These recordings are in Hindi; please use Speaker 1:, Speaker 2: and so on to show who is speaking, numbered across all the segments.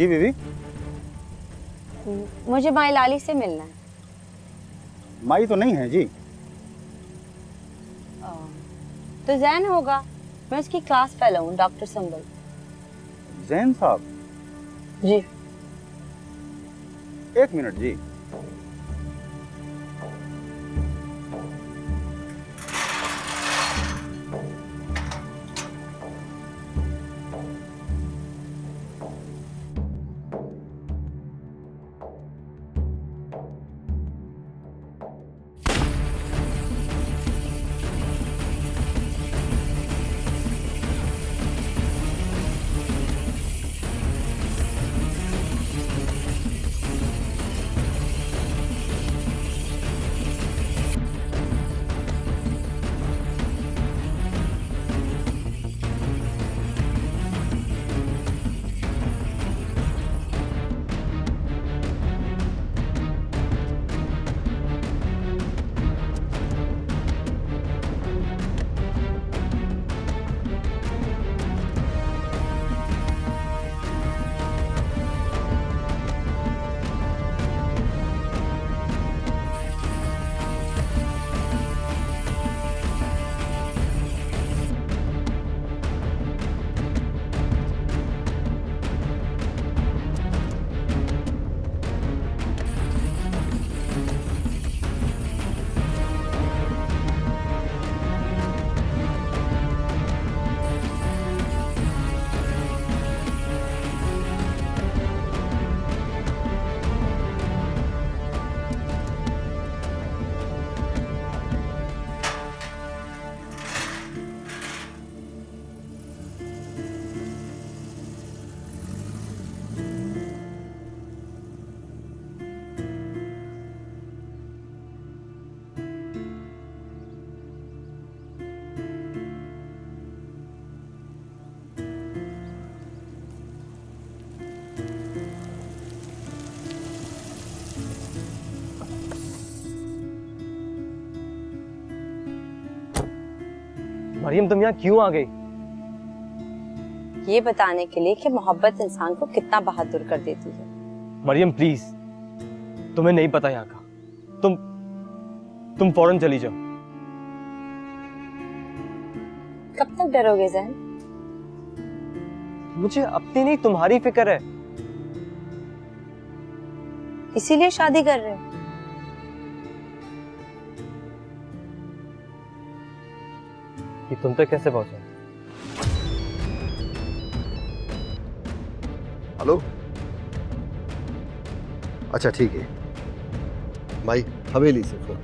Speaker 1: जी बीवी।
Speaker 2: मुझे माई लाली से मिलना है।
Speaker 1: माई तो नहीं है जी।
Speaker 2: तो जैन होगा, मैं उसकी क्लास फेलो हूँ, डॉक्टर संबल।
Speaker 1: जैन साहब
Speaker 2: जी।
Speaker 1: 1 मिनट जी।
Speaker 3: मरियम तुम यहाँ क्यों आ गई?
Speaker 2: ये बताने के लिए कि मोहब्बत इंसान को कितना बहादुर कर देती है।
Speaker 3: मरियम प्लीज, तुम्हें नहीं पता यहाँ का। तुम फौरन चली जाओ।
Speaker 2: कब तक डरोगे जहन?
Speaker 3: मुझे अपनी नहीं तुम्हारी फिक्र है।
Speaker 2: इसीलिए शादी कर रहे हो?
Speaker 3: कि तुम तक कैसे पहुंचा?
Speaker 4: हेलो। अच्छा ठीक है भाई, हवेली से फोन।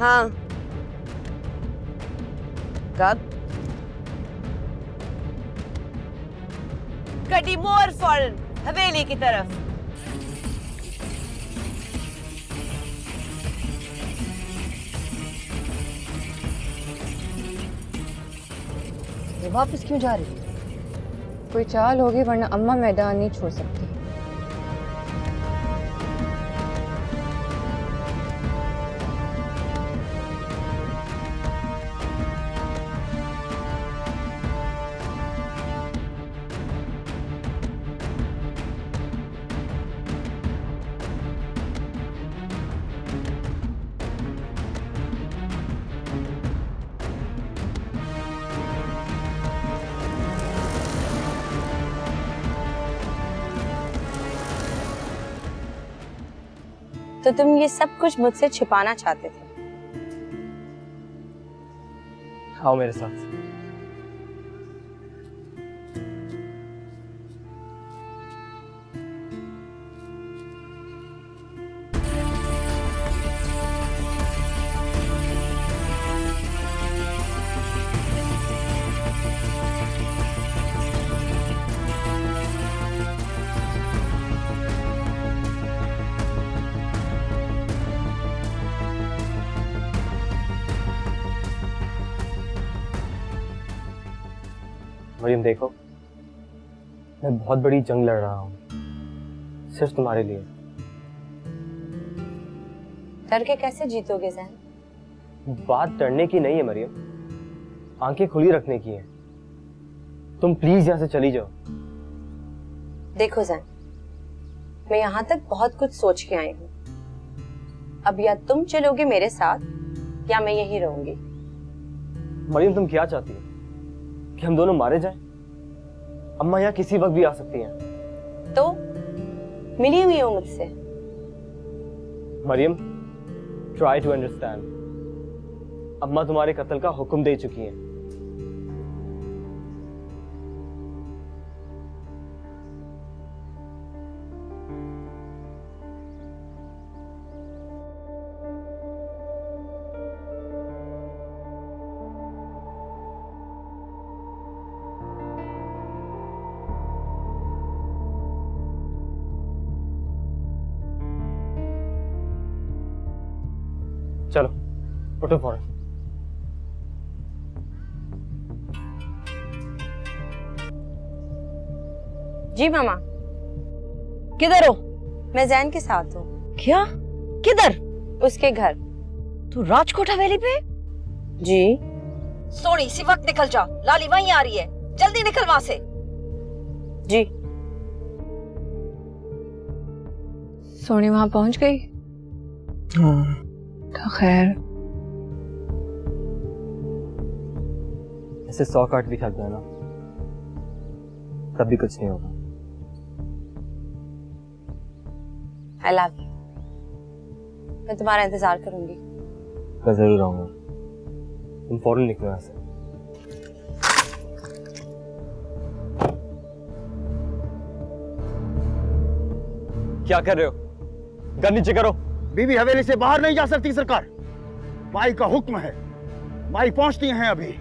Speaker 5: हाँ कब? कटी मोर फॉरन हवेली की तरफ।
Speaker 6: ये वापस क्यों जा रही? कोई चाल होगी, वरना अम्मा मैदान नहीं छोड़ सकती।
Speaker 2: तो तुम ये सब कुछ मुझसे छिपाना चाहते थे?
Speaker 3: आओ मेरे साथ। मरियम देखो, मैं बहुत बड़ी जंग लड़ रहा हूँ सिर्फ तुम्हारे लिए।
Speaker 2: डर के कैसे जीतोगे जहन?
Speaker 3: बात डरने की नहीं है मरियम, आंखें खुली रखने की है। तुम प्लीज यहाँ से चली जाओ।
Speaker 2: देखो जैन, मैं यहाँ तक बहुत कुछ सोच के आई हूँ। अब या तुम चलोगे मेरे साथ या मैं यहीं रहूंगी।
Speaker 3: मरियम, तुम क्या चाहती हो? कि हम दोनों मारे जाएं? अम्मा यहाँ किसी वक्त भी आ सकती हैं।
Speaker 2: तो मिली हुई हो मुझसे।
Speaker 3: Maryam, try to understand. अम्मा तुम्हारे कत्ल का हुक्म दे चुकी हैं। चलो उठो फौरन।
Speaker 2: जी मामा।
Speaker 5: किधर हो?
Speaker 2: मैं जैन के साथ हूँ।
Speaker 5: क्या? किधर?
Speaker 2: उसके घर।
Speaker 5: तू राजकोट हवेली पे?
Speaker 2: जी।
Speaker 5: सोनी, इसी वक्त निकल जा, लाली वहीं आ रही है, जल्दी निकल वहां से।
Speaker 2: जी।
Speaker 6: सोनी वहां पहुंच गई? तो खैर,
Speaker 3: ऐसे 100 काट भी खाते हैं ना, तब भी कुछ नहीं होगा।
Speaker 2: I love you. मैं तुम्हारा इंतजार करूंगी।
Speaker 3: मैं जरूर आऊंगा। तुम फौरन निकलो यहाँ से। क्या कर रहे हो? गन नीचे करो।
Speaker 1: बीवी हवेली से बाहर नहीं जा सकती सरकार। माई का हुक्म है। माई पहुंचती हैं अभी।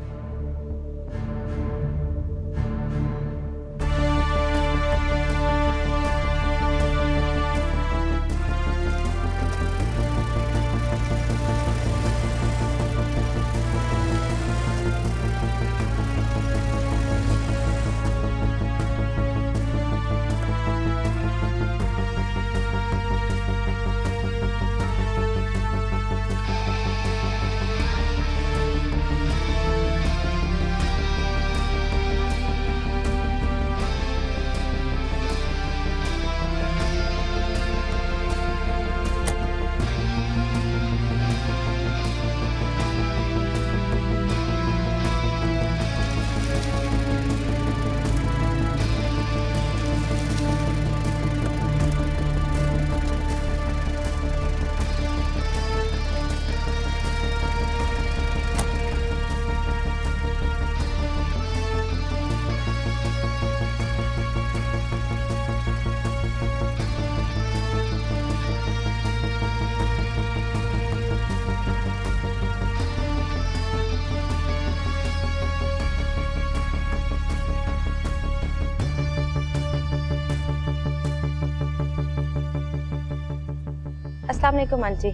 Speaker 2: अस्सलाम वालेकुम आंटी।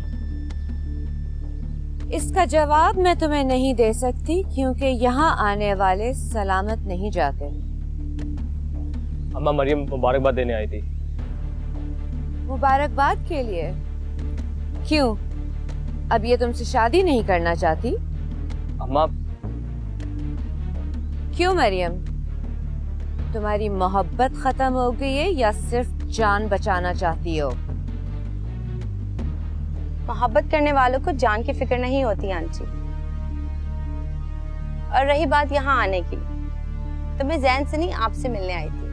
Speaker 7: इसका जवाब मैं तुम्हें नहीं दे सकती क्योंकि यहाँ आने वाले सलामत नहीं जाते।
Speaker 3: अम्मा मरियम मुबारकबाद देने आई थी।
Speaker 7: मुबारकबाद के लिए? क्यों? अब ये तुमसे शादी नहीं करना चाहती?
Speaker 3: अम्मा,
Speaker 7: क्यों मरियम? तुम्हारी मोहब्बत खत्म हो गई है या सिर्फ जान बचाना चाहती हो?
Speaker 2: मोहब्बत करने वालों को जान की फिक्र नहीं होती आंटी। और रही बात यहाँ आने की, तो मैं जैन से नहीं आपसे मिलने आई थी।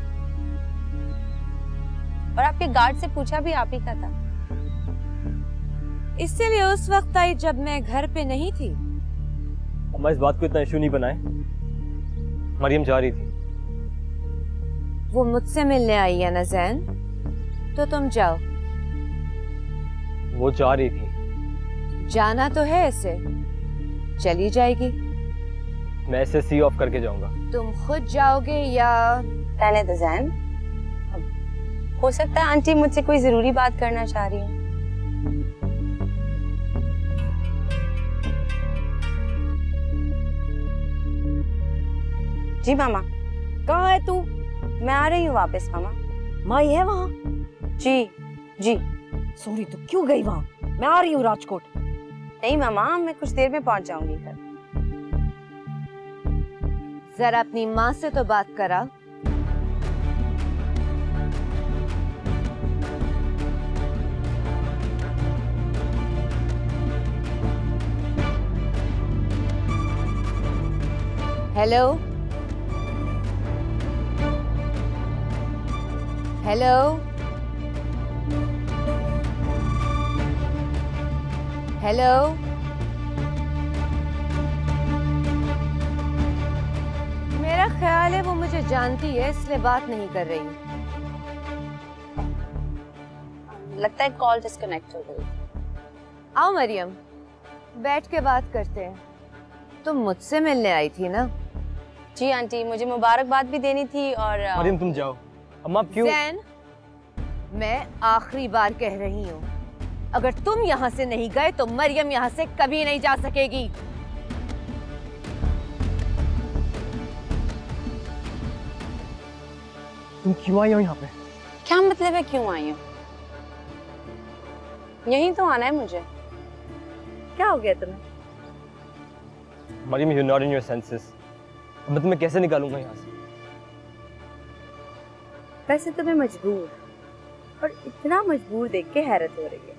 Speaker 2: और आपके गार्ड से पूछा भी आप ही का था।
Speaker 7: इसलिए उस वक्त आई जब मैं घर पे नहीं थी।
Speaker 3: अम्मा इस बात को इतना इशू नहीं बनाए। मरियम जा रही थी।
Speaker 7: वो मुझसे मिलने आई है ना जैन, तो तुम जाओ।
Speaker 3: वो जा रही थी।
Speaker 7: जाना तो है ऐसे, चली जाएगी।
Speaker 3: मैं इसे सी ऑफ करके जाऊंगा।
Speaker 7: तुम खुद जाओगे या?
Speaker 2: रहने दो जैन। हो सकता है आंटी मुझसे कोई जरूरी बात करना चाह रही है। जी मामा।
Speaker 5: कहाँ है तू?
Speaker 2: मैं आ रही हूँ वापस मामा।
Speaker 5: माई है वहाँ?
Speaker 2: जी जी।
Speaker 5: सोनी, तू क्यों गई वहाँ? मैं आ रही हूँ राजकोट।
Speaker 2: नहीं मामा, मैं कुछ देर में पहुंच जाऊंगी घर।
Speaker 7: जरा अपनी माँ से तो बात करा। हेलो हेलो हेलो, मेरा ख्याल है वो मुझे जानती है इसलिए बात नहीं कर रही।
Speaker 2: लगता है कॉल डिस्कनेक्ट हो गई।
Speaker 7: आओ मरियम, बैठ के बात करते हैं। तुम मुझसे मिलने आई थी ना?
Speaker 2: जी आंटी, मुझे मुबारकबाद भी देनी थी और
Speaker 3: मरियम तुम जाओ। अम्मा आप क्यों?
Speaker 7: जैन, मैं आखिरी बार कह रही हूँ, अगर तुम यहाँ से नहीं गए तो मरियम यहाँ से कभी नहीं जा सकेगी।
Speaker 3: तुम क्यों आई हो यहाँ पे?
Speaker 2: क्या मतलब है क्यों आई हूँ? यहीं तो आना है मुझे। क्या हो गया तुम्हें?
Speaker 3: Maryam, you're not in your senses। अब मैं तुम्हें कैसे निकालूंगा यहाँ से?
Speaker 2: वैसे तुम्हें मजबूर, और इतना मजबूर देख के हैरत हो रही है।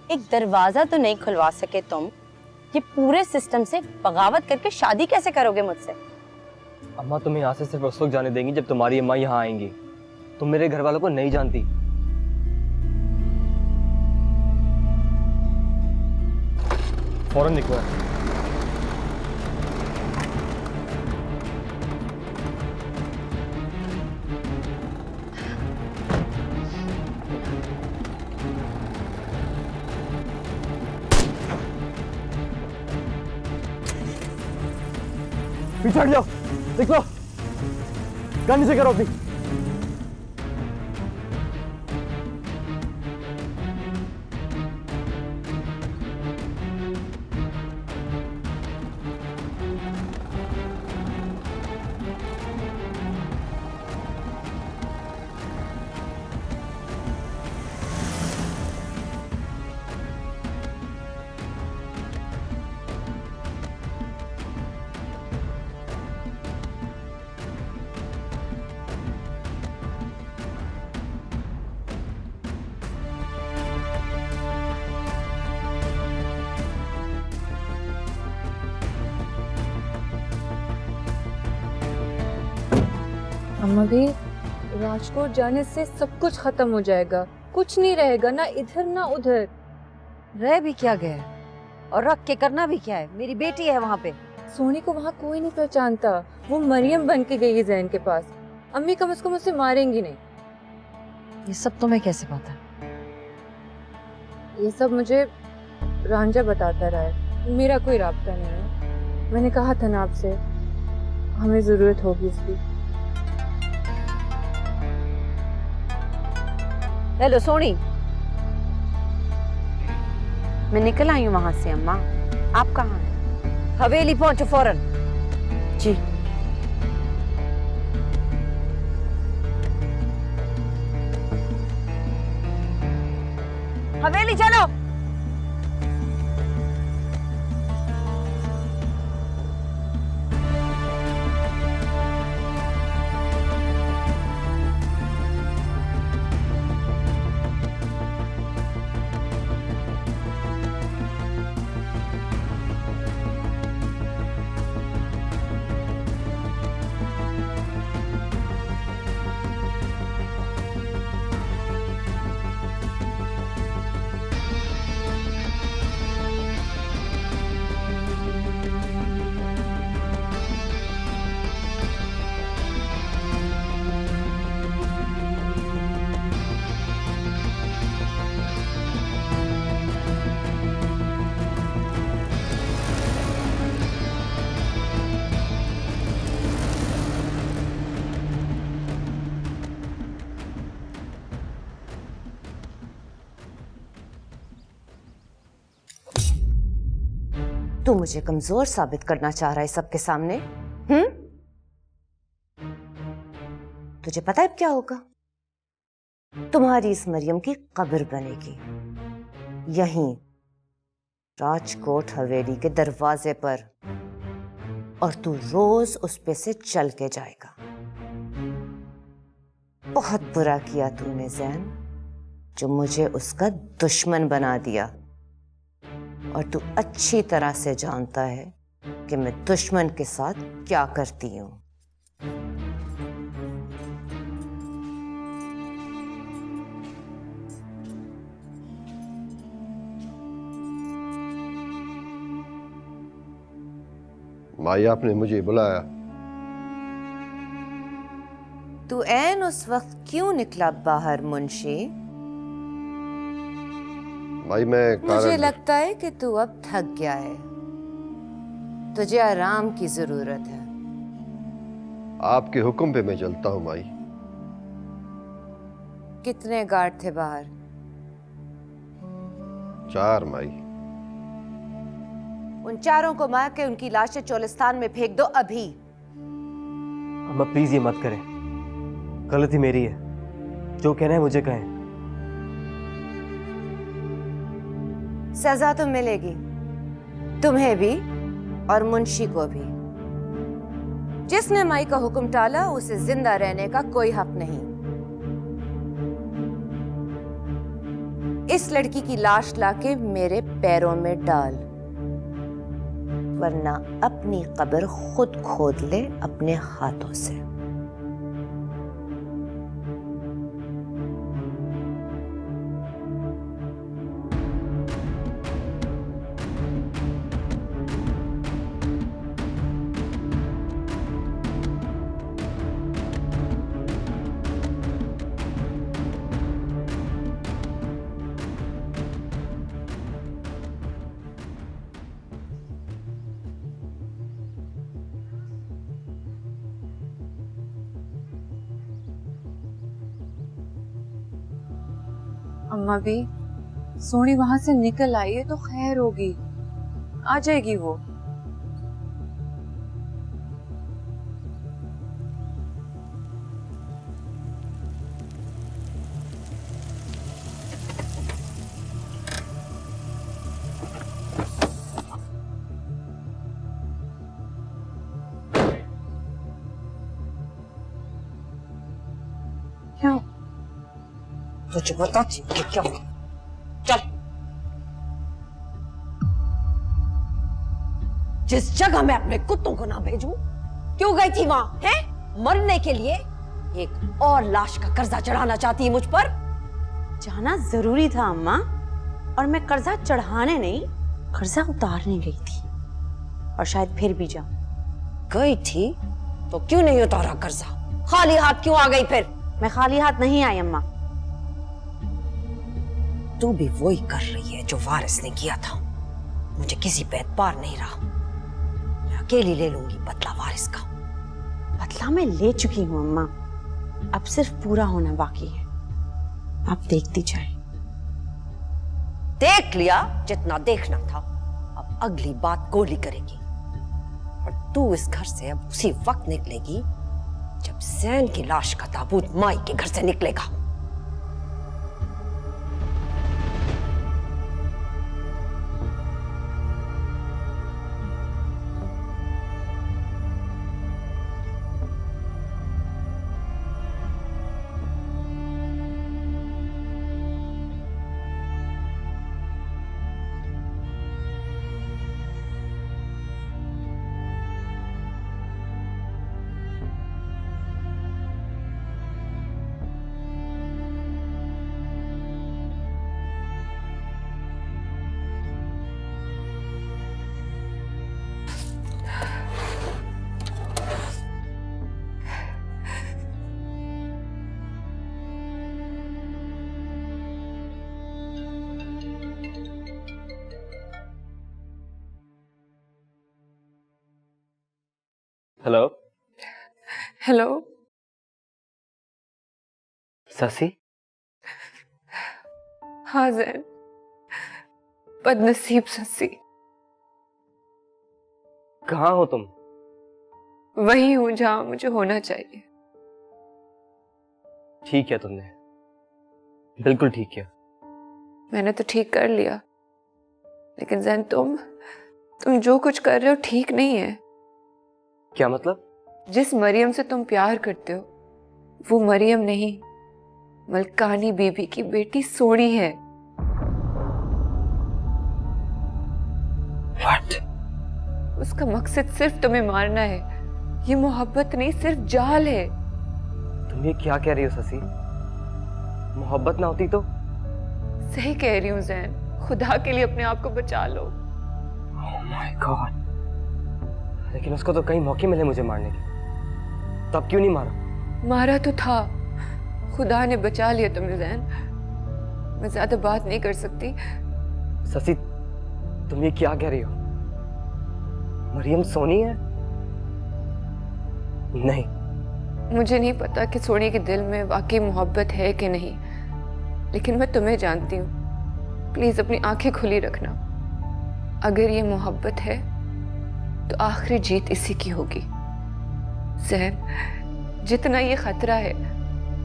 Speaker 2: एक दरवाजा तो नहीं खुलवा सके तुम, ये पूरे सिस्टम से बगावत करके शादी कैसे करोगे मुझसे?
Speaker 3: अम्मा तुम्हें यहाँ से सिर्फ उस वक्त जाने देंगी जब तुम्हारी अम्मा यहाँ आएंगी। तुम मेरे घर वालों को नहीं जानती। फौरन निकलो। पीछे हट जाओ, देख लो, गन नीचे करो अपनी।
Speaker 6: अम्मा भी, राजकोट जाने से सब कुछ खत्म हो जाएगा, कुछ नहीं रहेगा, ना इधर ना उधर।
Speaker 5: रह भी क्या गया और रख के करना भी क्या है? मेरी बेटी है वहाँ पे।
Speaker 6: सोनी को वहाँ कोई नहीं पहचानता, वो मरियम बन के गई है जैन के पास। अम्मी कम से कम उसे मारेंगी नहीं।
Speaker 5: ये सब तुम्हें कैसे पता?
Speaker 6: ये सब मुझे रांझा बताता रहा है, मेरा कोई राब्ता नहीं है। मैंने कहा था ना आपसे, हमें जरूरत होगी इसकी।
Speaker 5: हेलो सोनी, मैं निकल आई हूँ वहां से। अम्मा आप कहाँ हैं? हवेली पहुंचो फौरन। जी। हवेली चलो।
Speaker 7: तू मुझे कमजोर साबित करना चाह रहा है सबके सामने? तुझे पता है अब क्या होगा? तुम्हारी इस मरियम की कब्र बनेगी यहीं राजकोट हवेली के दरवाजे पर।
Speaker 5: और तू रोज उस पे से चल के जाएगा। बहुत बुरा किया तूने ज़ैन, जो मुझे उसका दुश्मन बना दिया। और तू अच्छी तरह से जानता है कि मैं दुश्मन के साथ क्या करती हूं।
Speaker 4: माई आपने मुझे बुलाया।
Speaker 5: तू ऐन उस वक्त क्यों निकला बाहर मुंशी?
Speaker 4: माई मैं
Speaker 5: मुझे लगता है कि तू अब थक गया है, तुझे आराम की जरूरत है।
Speaker 4: आपके हुक्म पे मैं चलता हूँ माई।
Speaker 5: कितने गार्ड थे बाहर?
Speaker 4: 4 माई।
Speaker 5: उन चारों को मार के उनकी लाशें चोलिस्तान में फेंक दो अभी।
Speaker 3: अम्मा प्लीज ये मत करें, गलती मेरी है। जो कहना है मुझे कहें।
Speaker 5: सजा तो मिलेगी, तुम्हें भी और मुंशी को भी। जिसने माई का हुक्म टाला उसे जिंदा रहने का कोई हक नहीं। इस लड़की की लाश लाके मेरे पैरों में डाल, वरना अपनी कब्र खुद खोद ले अपने हाथों से।
Speaker 6: अम्मा भी सोनी वहां से निकल आई है तो खैर होगी, आ जाएगी वो। क्यों?
Speaker 5: तुझे बताती हूँ कि क्या हुआ। चल, जिस जगह मैं अपने कुत्तों को ना भेजूं, क्यों गई थी वहां? हैं? मरने के लिए? एक और लाश का कर्जा चढ़ाना चाहती है मुझ पर?
Speaker 2: जाना जरूरी था अम्मा, और मैं कर्जा चढ़ाने नहीं, कर्जा उतारने गई थी, और शायद फिर भी जाऊं।
Speaker 5: गई थी तो क्यों नहीं उतारा कर्जा? खाली हाथ क्यों आ गई फिर?
Speaker 2: मैं खाली हाथ नहीं आई अम्मा।
Speaker 5: तू भी वही कर रही है जो वारिस ने किया था। मुझे किसी पे एतबार नहीं रहा, मैं अकेली ले लूंगी बदला वारिस का।
Speaker 2: बदला मैं ले चुकी हूँ अम्मा, अब सिर्फ पूरा होना बाकी है। आप देखती जाए।
Speaker 5: देख लिया जितना देखना था, अब अगली बात गोली करेगी। और तू इस घर से अब उसी वक्त निकलेगी जब ज़ैन की लाश का ताबूत माई के घर से निकलेगा।
Speaker 3: Hello
Speaker 6: hello.
Speaker 3: ससी,
Speaker 6: हाँ ज़ैन, बदनसीब ससी।
Speaker 3: कहाँ हो तुम?
Speaker 6: वही हूं जहां मुझे होना चाहिए।
Speaker 3: ठीक किया तुमने, बिल्कुल ठीक किया।
Speaker 6: मैंने तो ठीक कर लिया, लेकिन ज़ैन तुम जो कुछ कर रहे हो ठीक नहीं है।
Speaker 3: क्या मतलब?
Speaker 6: जिस मरियम से तुम प्यार करते हो वो मरियम नहीं, मलकानी बीबी की बेटी सोनी है।
Speaker 3: What?
Speaker 6: उसका मकसद सिर्फ तुम्हें मारना है। ये मोहब्बत नहीं, सिर्फ जाल है।
Speaker 3: तुम ये क्या कह रही हो शशि? मोहब्बत ना होती तो?
Speaker 6: सही कह रही हूँ जैन, खुदा के लिए अपने आप को बचा लो।
Speaker 3: Oh my God. लेकिन उसको तो कई मौके मिले मुझे मारने के, तब क्यों नहीं मारा?
Speaker 6: मारा तो था, खुदा ने बचा लिया तुम्हें जैन। मैं ज्यादा बात नहीं कर सकती।
Speaker 3: शशि, तुम ये क्या कह रही हो? मरियम सोनी है? नहीं।
Speaker 6: मुझे नहीं पता कि सोनी के दिल में वाकई मोहब्बत है कि नहीं, लेकिन मैं तुम्हें जानती हूँ। प्लीज अपनी आंखें खुली रखना। अगर ये मोहब्बत है तो आखिरी जीत इसी की होगी। जैन, जितना ये खतरा है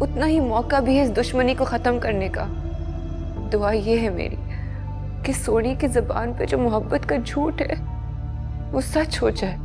Speaker 6: उतना ही मौका भी है इस दुश्मनी को खत्म करने का। दुआ ये है मेरी कि सोनी की जुबान पे जो मोहब्बत का झूठ है वो सच हो जाए।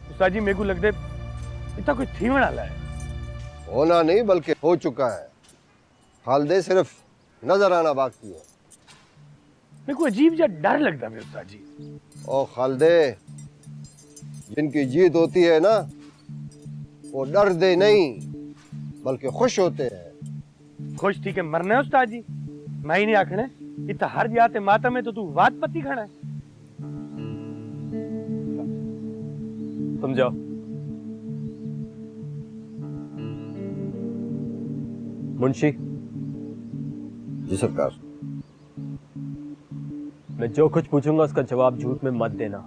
Speaker 1: उस्ताद जी, मेरे को लगता है इतना कोई थी वाला है।
Speaker 4: होना नहीं बल्कि हो चुका है। खालदे सिर्फ नजर आना बाकी है।
Speaker 1: मेरे को अजीब सा डर लगता है उस्ताद जी।
Speaker 4: ओ खालदे, जिनकी जीत होती है ना वो डर दे नहीं बल्कि खुश होते हैं।
Speaker 1: खुश थी के मरना है उस्ताद जी। मैं ही नहीं आखने इतना हर जाते माता में तो तू वाद पत्ती खड़ा है।
Speaker 3: तुम जाओ। मुंशी,
Speaker 4: जी सरकार।
Speaker 3: मैं जो कुछ पूछूंगा उसका जवाब झूठ में मत देना।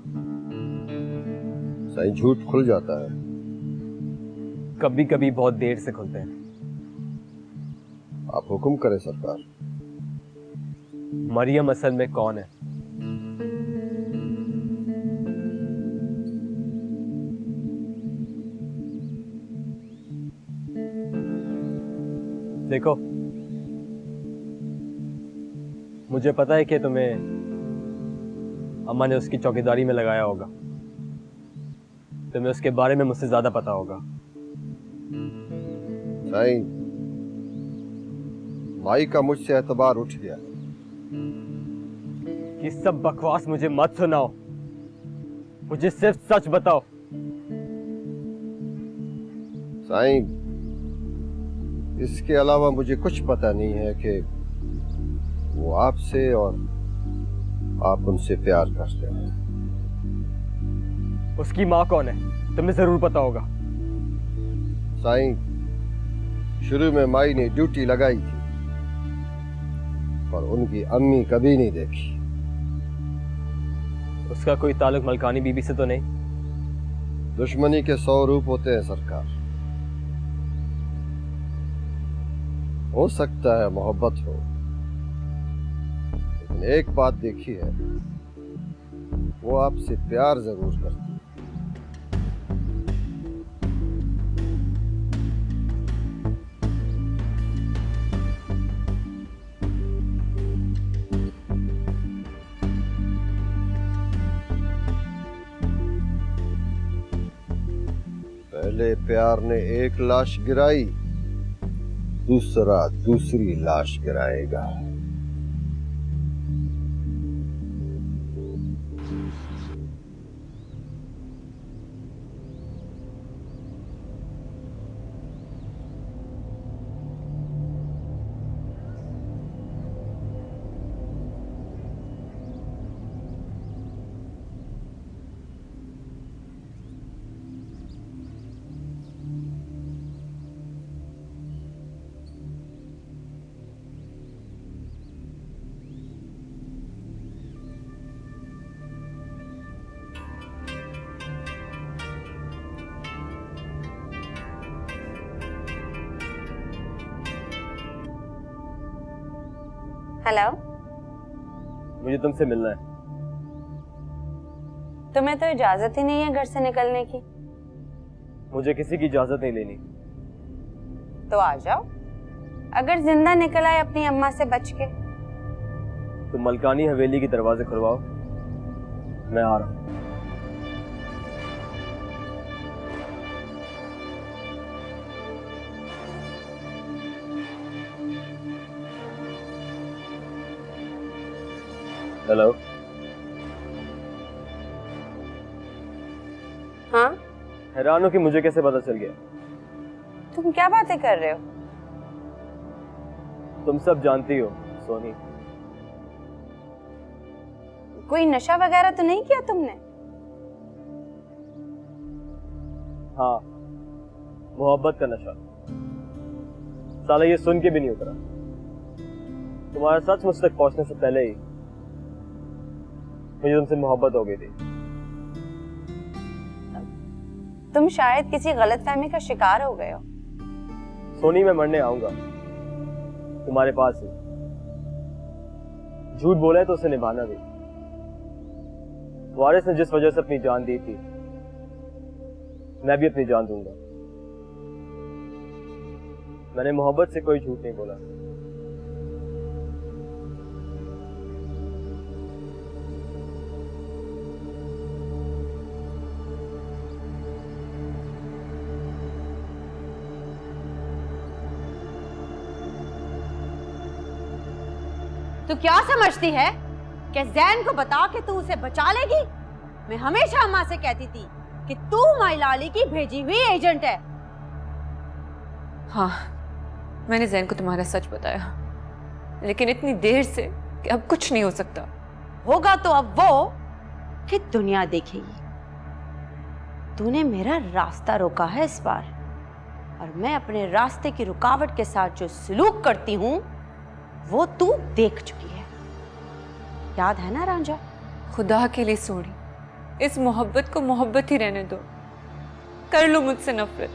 Speaker 4: सही झूठ खुल जाता है।
Speaker 3: कभी कभी बहुत देर से खुलते हैं।
Speaker 4: आप हुक्म करें सरकार।
Speaker 3: मरियम असल में कौन है? देखो, मुझे पता है कि तुम्हें अम्मा ने उसकी चौकीदारी में लगाया होगा। तुम्हें उसके बारे में मुझसे ज्यादा पता होगा।
Speaker 4: साईं, माई का मुझसे एतबार उठ गया।
Speaker 3: ये सब बकवास मुझे मत सुनाओ, मुझे सिर्फ सच बताओ।
Speaker 4: साईं, इसके अलावा मुझे कुछ पता नहीं है कि वो आपसे और आप उनसे प्यार करते हैं।
Speaker 3: उसकी माँ कौन है तुम्हें जरूर पता होगा।
Speaker 4: साईं, शुरू में माई ने ड्यूटी लगाई थी पर उनकी अम्मी कभी नहीं देखी।
Speaker 3: उसका कोई ताल्लुक मलकानी बीबी से तो नहीं?
Speaker 4: दुश्मनी के 100 रूप होते हैं सरकार। हो सकता है मोहब्बत हो, लेकिन एक बात देखी है, वो आपसे प्यार जरूर करती है। पहले प्यार ने एक लाश गिराई, दूसरा दूसरी लाश गिराएगा।
Speaker 2: हेलो,
Speaker 3: मुझे तुमसे मिलना है।
Speaker 2: तुम्हें तो इजाजत ही नहीं है घर से निकलने की।
Speaker 3: मुझे किसी की इजाजत नहीं लेनी।
Speaker 2: तो आ जाओ, अगर जिंदा निकल आए अपनी अम्मा से बच के।
Speaker 3: तुम मलकानी हवेली के दरवाजे खुलवाओ, मैं आ रहा हूँ। हेलो।
Speaker 2: हाँ,
Speaker 3: हैरान हो कि मुझे कैसे पता चल गया?
Speaker 2: तुम क्या बातें कर रहे हो?
Speaker 3: तुम सब जानती हो सोनी।
Speaker 2: कोई नशा वगैरह तो नहीं किया तुमने?
Speaker 3: हाँ, मोहब्बत का नशा। साला ये सुन के भी नहीं उतरा। तुम्हारा सच मुझ तक पहुंचने से पहले ही मुझे तुमसे मोहब्बत हो गई थी।
Speaker 2: तुम शायद किसी गलतफहमी का शिकार हो गए हो।
Speaker 3: सोनी, मैं मरने आऊंगा तुम्हारे पास ही। झूठ बोला है तो उसे निभाना भी। वारिस ने जिस वजह से अपनी जान दी थी, मैं भी अपनी जान दूंगा। मैंने मोहब्बत से कोई झूठ नहीं बोला।
Speaker 7: तू क्या समझती है कि जैन को बता के तू उसे बचा लेगी? मैं हमेशा अम्मा से कहती थी कि तू माई लाली की भेजी हुई एजेंट है।
Speaker 6: हाँ, मैंने जैन को तुम्हारा सच बताया, लेकिन इतनी देर से कि अब कुछ नहीं हो सकता।
Speaker 7: होगा तो अब वो कि दुनिया देखेगी। तूने मेरा रास्ता रोका है इस बार, और मैं अपने रास्ते की रुकावट के साथ जो सलूक करती हूं वो तू देख चुकी है। याद है ना रांझा?
Speaker 6: खुदा के लिए सोनी, इस मोहब्बत को मोहब्बत ही रहने दो। कर लो मुझसे नफरत,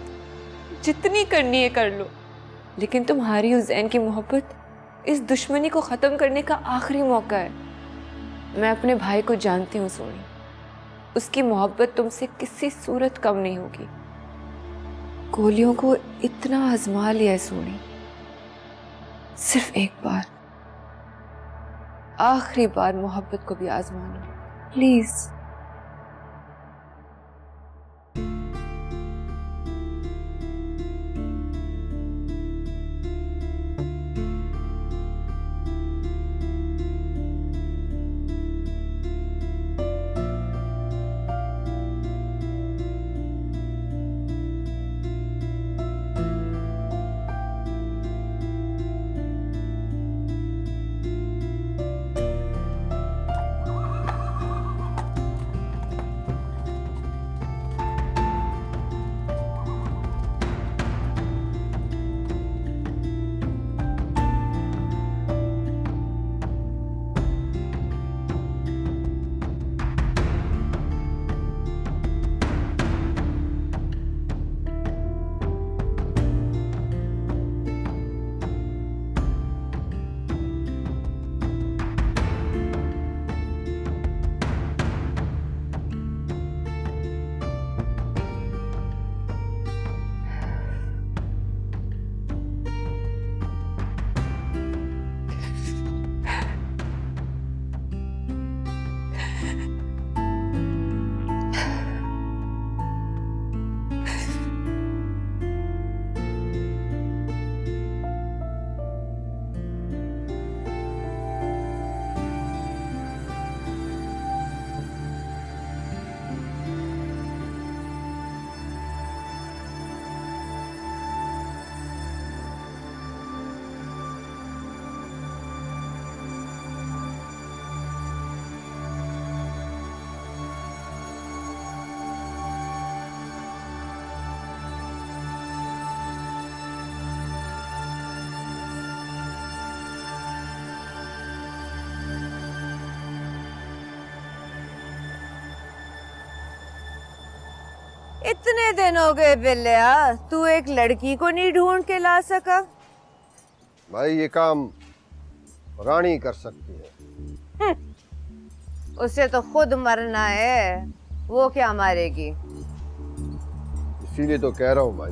Speaker 6: जितनी करनी है कर लो, लेकिन तुम्हारी उस जैन की मोहब्बत इस दुश्मनी को खत्म करने का आखिरी मौका है। मैं अपने भाई को जानती हूँ सोनी, उसकी मोहब्बत तुमसे किसी सूरत कम नहीं होगी। गोलियों को इतना आजमा लिया है सोनी, सिर्फ एक बार, आखिरी बार मोहब्बत को भी आजमा लो प्लीज।
Speaker 7: इतने दिन हो गए बिल्लिया, तू एक लड़की को नहीं ढूंढ के ला सका?
Speaker 4: भाई ये काम रानी कर सकती है।
Speaker 7: उसे तो खुद मरना है, वो क्या मारेगी?
Speaker 4: इसीलिए तो कह रहा हूँ भाई।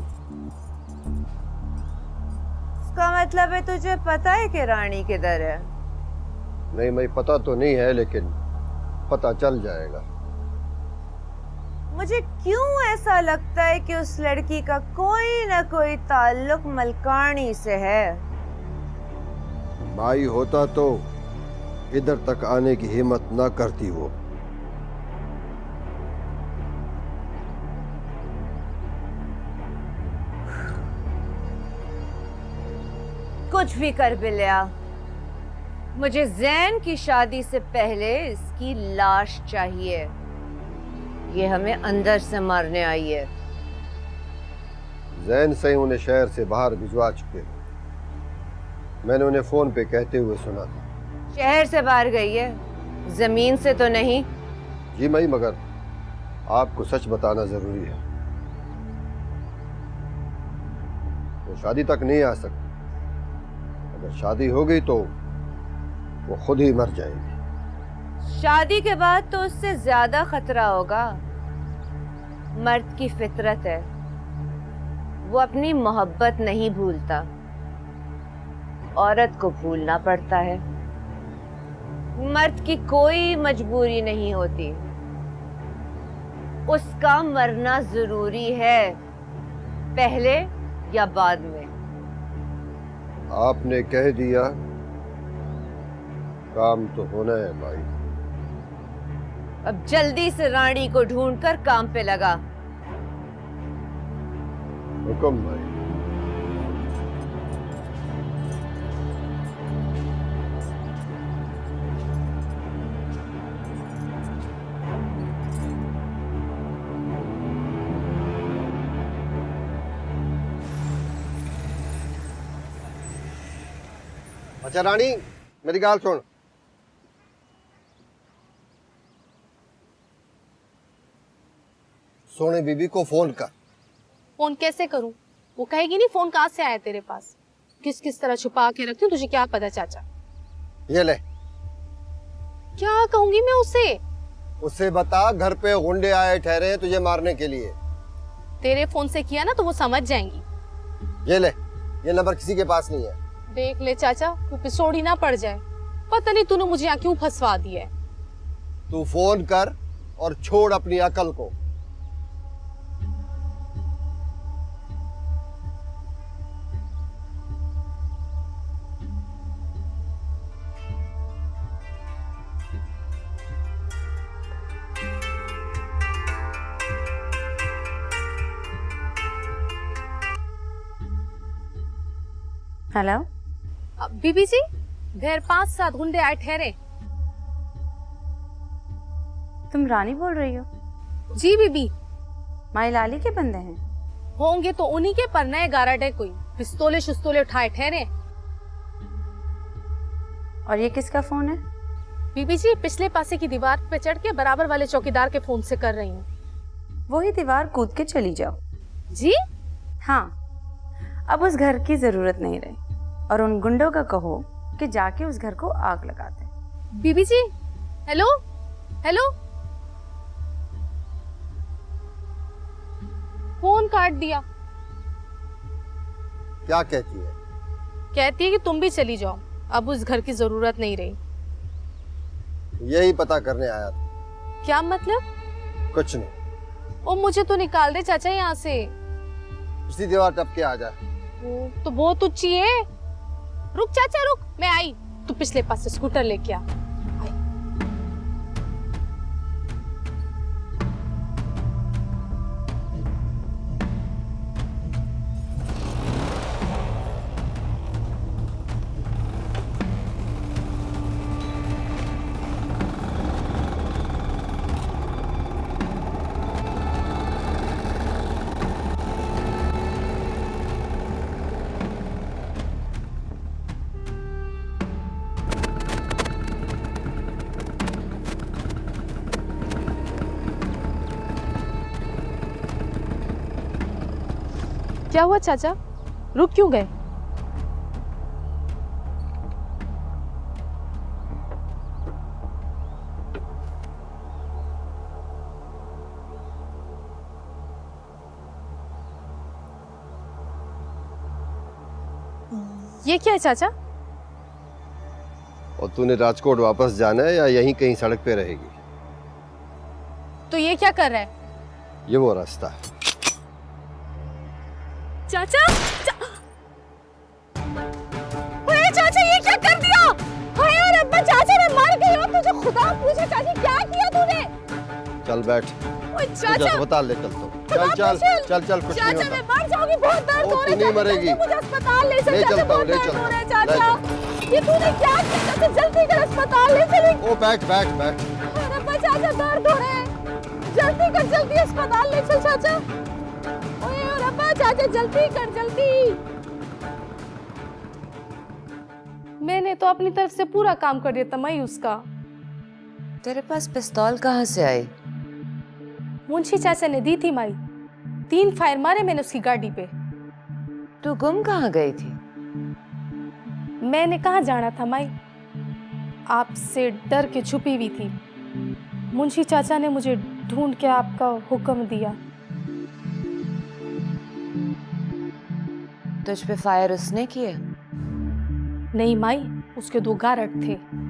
Speaker 7: इसका मतलब है तुझे पता है कि रानी किधर है?
Speaker 4: नहीं, मैं पता तो नहीं है, लेकिन पता चल जाएगा।
Speaker 7: मुझे क्यों ऐसा लगता है कि उस लड़की का कोई ना कोई ताल्लुक मलकानी से है।
Speaker 4: भाई होता तो इधर तक आने की हिम्मत ना करती वो।
Speaker 7: कुछ भी कर बिलिया, मुझे जैन की शादी से पहले इसकी लाश चाहिए। ये हमें अंदर से मारने आई है।
Speaker 4: जैन से उन्हें शहर से बाहर भिजवा चुके हैं। मैंने उन्हें फोन पे कहते हुए सुना था।
Speaker 7: शहर से बाहर गई है, जमीन से तो नहीं।
Speaker 4: जी मई, मगर आपको सच बताना जरूरी है। वो शादी तक नहीं आ सकती। अगर शादी हो गई तो वो खुद ही मर जाएगी।
Speaker 7: शादी के बाद तो उससे ज्यादा खतरा होगा। मर्द की फितरत है, वो अपनी मोहब्बत नहीं भूलता, औरत को भूलना पड़ता है। मर्द की कोई मजबूरी नहीं होती, उसका मरना जरूरी है, पहले या बाद में।
Speaker 4: आपने कह दिया, काम तो होना है भाई।
Speaker 7: अब जल्दी से रानी को ढूंढकर काम पे लगा।
Speaker 4: हुक्म भाई। अच्छा रानी, मेरी गाल सुन। सोने बीबी को फोन कर।
Speaker 8: फोन कैसे करूं? वो कहेगी नहीं फोन कहाँ से आया तेरे पास। किस किस तरह छुपा के रखती हूँ, तुझे क्या पता चाचा।
Speaker 4: ये ले।
Speaker 8: क्या कहूंगी मैं उसे?
Speaker 4: उससे बता घर पे गुंडे आए ठहरे हैं तुझे मारने के लिए।
Speaker 8: तेरे फोन से किया ना तो वो समझ जाएंगी।
Speaker 4: ये ले, ये नंबर किसी के पास नहीं है।
Speaker 8: देख ले चाचा, तू पिसोड़ी ना पड़ जाए। पता नहीं तूने मुझे यहाँ क्यों फंसवा दिया है।
Speaker 4: तू फोन कर और छोड़ अपनी अकल को।
Speaker 2: हेलो
Speaker 8: बीबी जी, घर 5-7 गुंडे आए ठहरे।
Speaker 2: तुम रानी बोल रही हो?
Speaker 8: जी बीबी।
Speaker 2: माई लाली के बंदे हैं?
Speaker 8: होंगे तो उन्हीं के, पर नए गारड है कोई, पिस्तौले शुस्तौले उठाए ठहरे।
Speaker 2: और ये किसका फोन है?
Speaker 8: बीबी जी, पिछले पासे की दीवार पे चढ़ के बराबर वाले चौकीदार के फोन से कर रही हूँ।
Speaker 2: वही दीवार कूद के चली जाओ।
Speaker 8: जी
Speaker 2: हाँ, अब उस घर की जरूरत नहीं रही, और उन गुंडों का कहो कि जाके उस घर को आग लगा दें।
Speaker 8: बीबी जी, हेलो हेलो। फोन काट दिया।
Speaker 4: क्या कहती है?
Speaker 8: कहती है कि तुम भी चली जाओ, अब उस घर की जरूरत नहीं रही।
Speaker 4: यही पता करने आया था।
Speaker 8: क्या मतलब?
Speaker 4: कुछ नहीं।
Speaker 8: ओ, मुझे तो निकाल दे चाचा यहाँ से।
Speaker 4: उसी दीवार टपके आ जा।
Speaker 8: तो बहुत ऊंची है। रुक चाचा रुक, मैं आई। तू पिछले पास से स्कूटर लेके आ। क्या हुआ चाचा, रुक क्यों गए? ये क्या है चाचा?
Speaker 4: और तूने राजकोट वापस जाना है या यहीं कहीं सड़क पे रहेगी?
Speaker 8: तो ये क्या कर रहा है?
Speaker 4: ये वो रास्ता है।
Speaker 8: चाचा अरे चाचा ये क्या कर दिया? हाय और अब्बा, चाचा ने मार गई और तुझे खुदा पूछे चाची क्या किया तूने?
Speaker 4: चल बैठ,
Speaker 8: ओए
Speaker 4: तुझे
Speaker 8: चाचा,
Speaker 4: अस्पताल ले चलता हूँ। चल चल चल चल, कुछ नहीं
Speaker 8: चाचा मैं
Speaker 4: होता।
Speaker 8: मर जाऊंगी, बहुत दर्द
Speaker 4: ओ,
Speaker 8: हो रहा
Speaker 4: तू
Speaker 8: है।
Speaker 4: नहीं
Speaker 8: चाचा,
Speaker 4: मरेगी।
Speaker 8: जल्दी मुझे अस्पताल ले चल।
Speaker 4: ले
Speaker 8: चाचा,
Speaker 4: चलता हूँ,
Speaker 8: बहुत
Speaker 4: ले
Speaker 8: दर्द
Speaker 4: चलता
Speaker 8: हो रहा है।
Speaker 4: हूँ,
Speaker 8: चाचा ये तूने क्या किया? चाचा जल्दी कर, अस्पताल ले चल।
Speaker 4: ओ बैठ बैठ बैठ।
Speaker 8: अरे अब्बा, चाचा दर्द हो रहा है, जल्दी कर, जल्दी अस्पताल ले चल चाचा। ओए और अब्बा, चाचा जल्दी कर, जल्दी। मैंने तो अपनी तरफ से पूरा काम कर दिया था माई उसका।
Speaker 5: तेरे पास पिस्तौल कहाँ से आई?
Speaker 8: मुंशी चाचा ने दी थी माई, 3 फायर मारे मैंने उसकी गाड़ी पे।
Speaker 5: तू गुम कहाँ गई थी?
Speaker 8: मैंने कहाँ जाना था माई, आपसे डर के छुपी हुई थी। मुंशी चाचा ने मुझे ढूंढ के आपका हुक्म दिया।
Speaker 5: तुझ पे फायर उसने किया?
Speaker 8: नहीं माई, उसके 2 गारद थे।